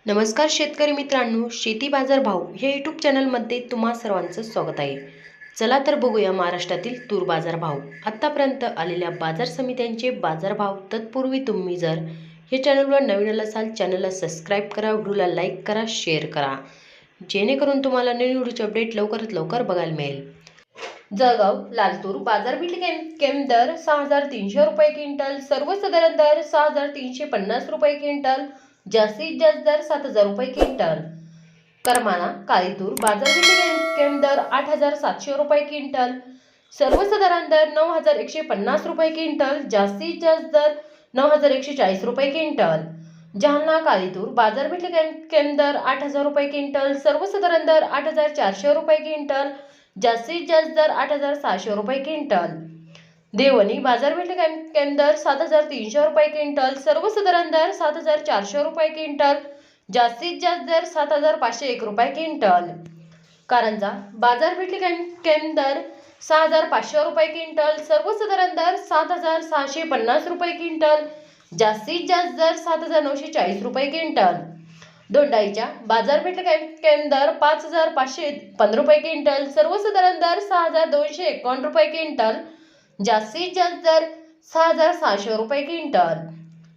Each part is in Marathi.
नमस्कार शेतकरी मित्रांनो, शेती बाजार भाव या यूट्यूब चॅनलमध्ये तुम्हा सर्वांचं स्वागत आहे. चला तर बघूया महाराष्ट्रातील तूर बाजार भाव. आत्तापर्यंत आलेल्या बाजार समित्यांचे बाजारभाव. तत्पूर्वी तुम्ही जर हे चॅनलवर नवीन असाल, चॅनलला सबस्क्राईब करा, व्हिडिओला लाईक करा, शेअर करा, जेणेकरून तुम्हाला नवीन व्हिडिओचे अपडेट लवकरात लवकर बघायला मिळेल. जळगाव लाल तूर बाजार केम दर 6,300 रुपये क्विंटल, सर्वसाधारण दर 6,350 रुपये क्विंटल, जास्तीत जास्त दर 7,000 रुपये क्विंटल. करमाना काळी तूर बाजार केम दर 8,700 रुपये क्विंटल, सर्वसाधारण दर 9,150 रुपये क्विंटल, जास्तीत जास्त दर 9,140 रुपये क्विंटल. जालना काळी तूर बाजार केम दर 8,000 रुपये क्विंटल, सर्वसाधारण दर 8,400 रुपये क्विंटल, जास्तीत जास्त दर 8,600 रुपये क्विंटल. देवणी बाजारपेठ केम दर 7,300 रुपये क्विंटल, सर्वसाधारण दर 7,400 रुपये क्विंटल, जास्तीत जास्त दर 7,501 रुपये क्विंटल. कारंजा बाजारपेठ केम दर 6,500 रुपये क्विंटल, सर्वसाधारण दर 7,650 रुपये क्विंटल, जास्तीत जास्त दर 7,940 रुपये क्विंटल. दोंडाईच्या बाजारपेठ केम दर 5,515 रुपये क्विंटल, सर्वसाधारण दर 6,251 रुपये क्विंटल, जास्तीत जास्त दर 6,600 रुपये क्विंटल.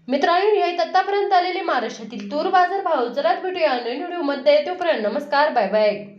मित्रांनो, हे आतापर्यंत आलेले महाराष्ट्रातील तूर बाजार भाव. चला भेटूया नवीन व्हिडिओमध्ये. तोपर्यंत नमस्कार, बाय बाय.